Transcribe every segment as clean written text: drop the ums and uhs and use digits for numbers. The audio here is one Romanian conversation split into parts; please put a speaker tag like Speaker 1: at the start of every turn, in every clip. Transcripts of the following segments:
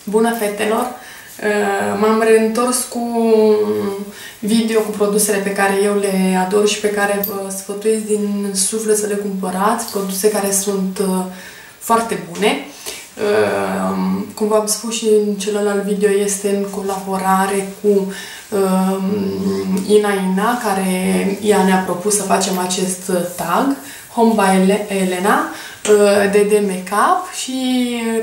Speaker 1: Bună, fetelor! M-am reîntors cu video cu produsele pe care eu le ador și pe care vă sfătuiesc din suflet să le cumpărați. Produse care sunt foarte bune. Cum v-am spus și în celălalt video, este în colaborare cu Ina, care ea ne-a propus să facem acest tag. Home by Elena, DD Makeup și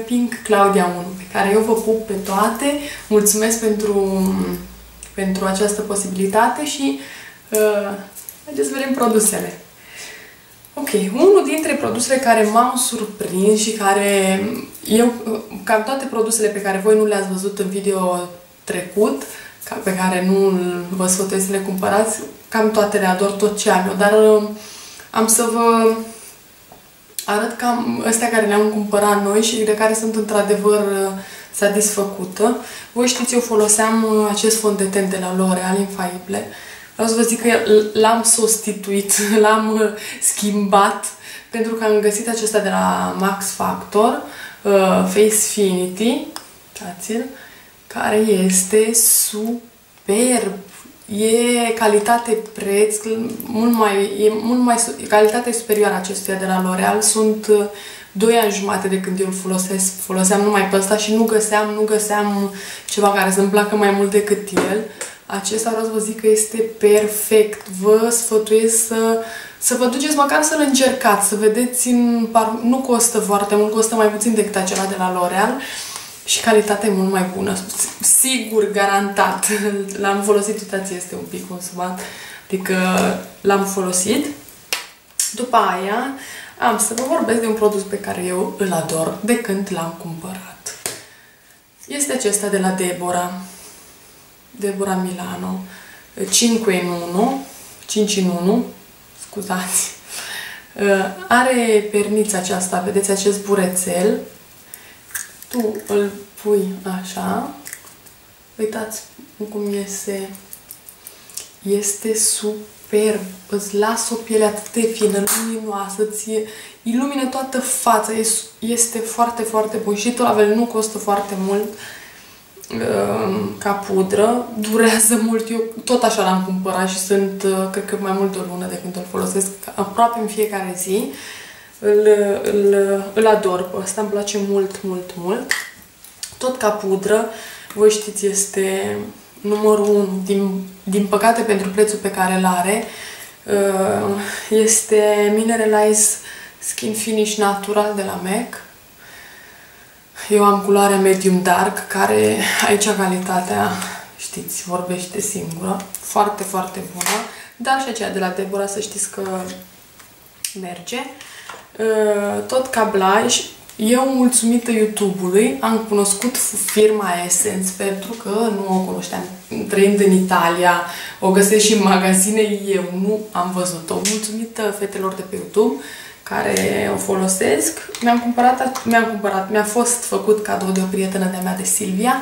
Speaker 1: Pink Claudia 1, pe care eu vă pup pe toate. Mulțumesc pentru această posibilitate și haideți să vedem produsele. Ok, unul dintre produsele care m-au surprins și care eu, cam toate produsele pe care voi nu le-ați văzut în video trecut, pe care nu vă sfătuiesc să le cumpărați, cam toate le ador, tot ce am eu, dar am să vă arăt cam astea care le-am cumpărat noi și de care sunt într-adevăr satisfăcută. Voi știți, eu foloseam acest fond de ten de la L'Oréal Infallible. Vreau să vă zic că l-am substituit, l-am schimbat, pentru că am găsit acesta de la Max Factor, Facefinity, care este superb. E calitate-preț, calitatea superioară acestuia de la L'Oréal. Sunt 2 ani jumate de când eu îl foloseam numai pe ăsta și nu găseam ceva care să-mi placă mai mult decât el. Acesta vreau să vă zic că este perfect. Vă sfătuiesc să vă duceți măcar să-l încercați, să vedeți, nu costă foarte mult, costă mai puțin decât acela de la L'Oréal. Și calitatea e mult mai bună. Sigur, garantat. L-am folosit, uitați, este un pic consumat. Adică l-am folosit. După aia am să vă vorbesc de un produs pe care eu îl ador de când l-am cumpărat. Este acesta de la Deborah Milano. 5 în 1, scuzați. Are pernița aceasta, vedeți acest burețel. Tu îl pui așa. Uitați cum iese. Este superb. Îți lasă o piele atât de fină, luminoasă, ți ilumină toată fața. Este foarte, foarte bun. Și tot la fel nu costă foarte mult ca pudră. Durează mult. Eu tot așa l-am cumpărat și sunt, cred că mai mult de o lună de când îl folosesc, aproape în fiecare zi. Îl ador pe ăsta, îmi place mult, mult, mult. Tot ca pudră, voi știți, este numărul 1, din păcate pentru prețul pe care îl are. Este Mineralize Skin Finish Natural de la MAC. Eu am culoarea medium dark, care aici calitatea, știți, vorbește singură. Foarte, foarte bună. Dar și aceea de la Deborah, să știți că merge. Tot ca blush. Eu, mulțumită YouTube-ului, am cunoscut firma Essence, pentru că nu o cunoșteam. Trăind în Italia, o găsesc și în magazine, eu nu am văzut-o. Mulțumită fetelor de pe YouTube care o folosesc, mi-a fost făcut cadou de o prietenă de-a mea, de Silvia,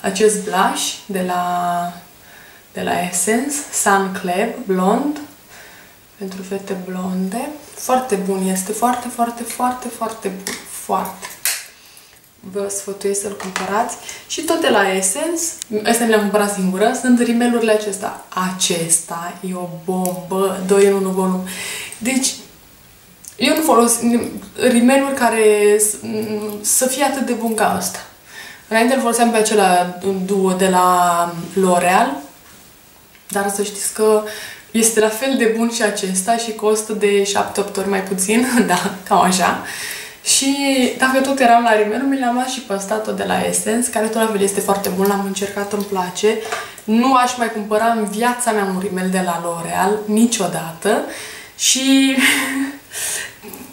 Speaker 1: acest blush de la Essence, Sun Club Blond, pentru fete blonde. Foarte bun este, foarte, foarte, foarte, foarte bun. Foarte. Vă sfătuiesc să-l cumpărați. Și tot de la Essence, astea mi le-am cumpărat singură, sunt rimelurile acestea. Acesta e o bombă, 2 în 1 volum. Deci, eu nu folos rimeluri care să fie atât de bun ca ăsta. Înainte îl foloseam pe acela duo de la L'Oréal, dar să știți că este la fel de bun și acesta și costă de 7-8 ori mai puțin, da, cam așa. Și dacă tot eram la rimel, mi l-am luat și pe ăsta tot de la Essence, care tot la fel este foarte bun, l-am încercat, îmi place. Nu aș mai cumpăra în viața mea un rimel de la L'Oréal, niciodată. Și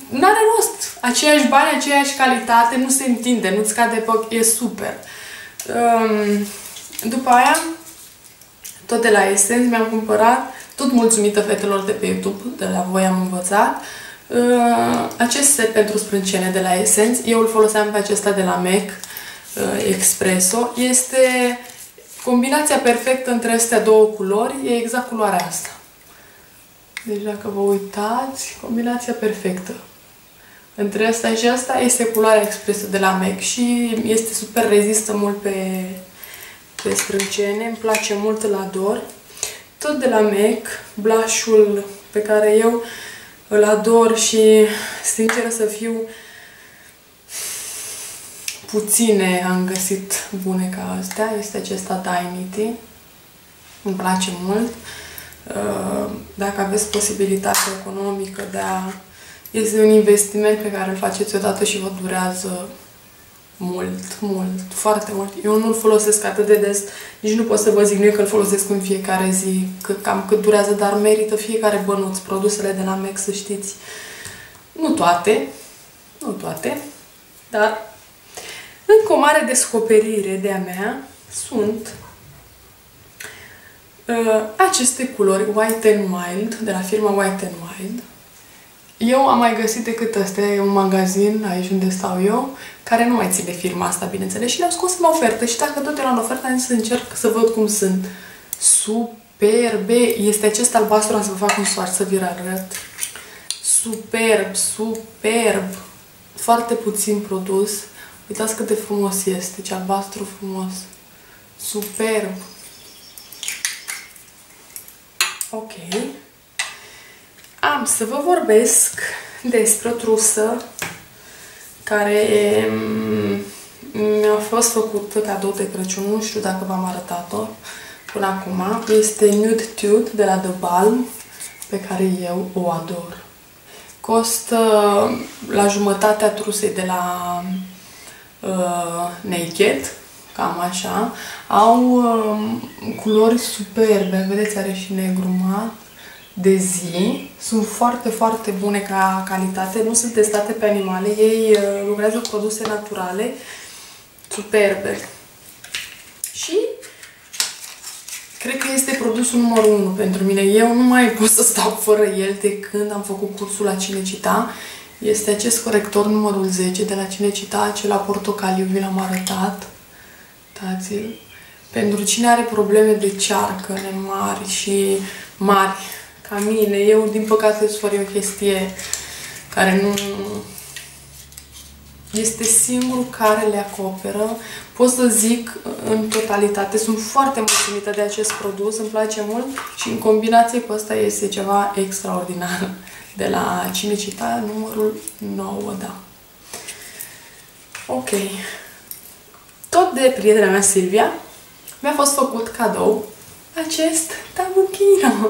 Speaker 1: n-are rost. Aceiași bani, aceeași calitate, nu se întinde, nu-ți cade pe ochi, e super. După aia, tot de la Essence, mi-am cumpărat, tot mulțumită fetelor de pe YouTube, de la voi am învățat, acest set pentru sprâncene de la Essence. Eu îl foloseam pe acesta de la MAC Espresso. Este combinația perfectă între astea două culori, e exact culoarea asta. Deci dacă vă uitați, combinația perfectă. Între asta și asta este culoarea expresă de la MAC și este super rezistă mult pe sprâncene. Îmi place mult, îl ador. Tot de la MAC, blush-ul pe care eu îl ador și, sinceră să fiu, puține am găsit bune ca astea. Este acesta Dignity. Îmi place mult. Dacă aveți posibilitatea economică de a... Este un investiment pe care îl faceți odată și vă durează mult, foarte mult. Eu nu-l folosesc atât de des, nici nu pot să vă zic nu că îl folosesc în fiecare zi, cam cât durează, dar merită fiecare bănuț. Produsele de la MAC, să știți, nu toate, dar încă o mare descoperire de-a mea sunt aceste culori White n Wild, de la firma White n Wild. Eu am mai găsit decât astea, e un magazin aici unde stau eu, care nu mai ține firma asta, bineînțeles, și le-am scos în ofertă și dacă tot era în ofertă, am zis să încerc să văd cum sunt. Superbe! Este acest albastru, am să vă fac un swatch să vi-l arăt. Superb! Foarte puțin produs. Uitați cât de frumos este, ce albastru frumos. Superb! Ok. Am să vă vorbesc despre o trusă care mi-a fost făcută cadou de Crăciun. Nu știu dacă v-am arătat-o până acum. Este Nude Tude de la The Balm, pe care eu o ador. Costă la jumătatea trusei de la Naked, cam așa. Au culori superbe, vedeți, are și negru mat de zi. Sunt foarte bune ca calitate, nu sunt testate pe animale, ei lucrează cu produse naturale, superbe. Și cred că este produsul numărul 1 pentru mine. Eu nu mai pot să stau fără el de când am făcut cursul la Cinecittà. Este acest corector numărul 10 de la Cinecittà, acela portocaliu, vi l-am arătat. Uitați-l. Pentru cine are probleme de cearcăne mari și mari, ca mine, eu din păcate sufăr o chestie care nu... Este singurul care le acoperă. Pot să zic în totalitate, sunt foarte mulțumită de acest produs, îmi place mult și în combinație cu asta este ceva extraordinar. De la Cinecittà, numărul 9, da. Ok. Tot de prietena mea, Silvia, mi-a fost făcut cadou acest tabuchino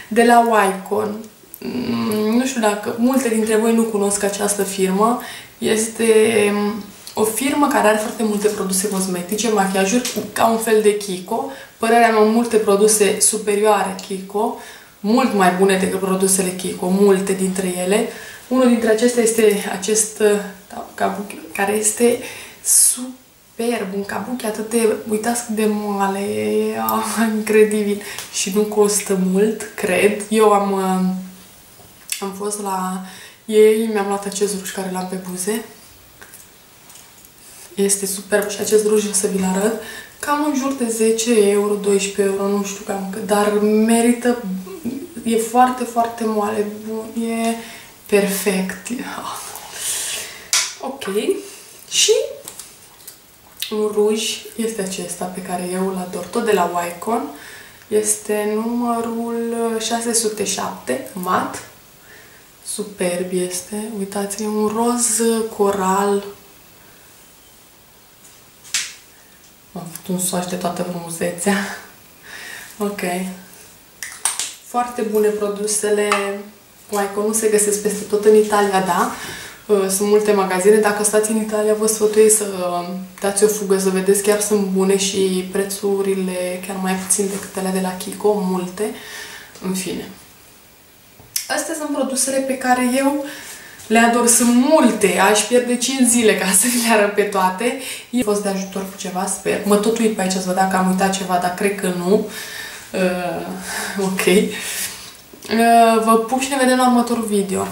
Speaker 1: de la Wycon. Nu știu dacă multe dintre voi nu cunosc această firmă. Este o firmă care are foarte multe produse cosmetice, machiajuri, ca un fel de Kiko. Părerea mea, multe produse superioare Kiko, mult mai bune decât produsele Kiko, multe dintre ele. Unul dintre acestea este acest kabuki, care este superb, un kabuki atât de, uitați cât de moale, e incredibil și nu costă mult, cred. Eu am fost la ei, mi-am luat acest ruj care l-am pe buze. Este superb și acest ruj o să vi-l arăt. Cam în jur de 10 euro, 12 euro, nu știu cam cât, dar merită, e foarte moale, e perfect. Ok. Și un ruj este acesta pe care eu îl ador, tot de la Wycon. Este numărul 607, mat. Superb este. Uitați, e un roz coral. Am făcut un swatch de toată frumusețea. Ok. Foarte bune produsele Wycon, nu se găsesc peste tot în Italia, da. Sunt multe magazine. Dacă stați în Italia, vă sfătuiesc să dați o fugă, să vedeți, chiar sunt bune și prețurile chiar mai puțin decât ele de la Kiko, multe. În fine. Astea sunt produsele pe care eu le ador. Sunt multe, aș pierde 5 zile ca să le arăt pe toate. Eu am fost de ajutor cu ceva, sper. Mă tot uit pe aici să văd dacă am uitat ceva, dar cred că nu. Ok. Vă pup și ne vedem la următorul video.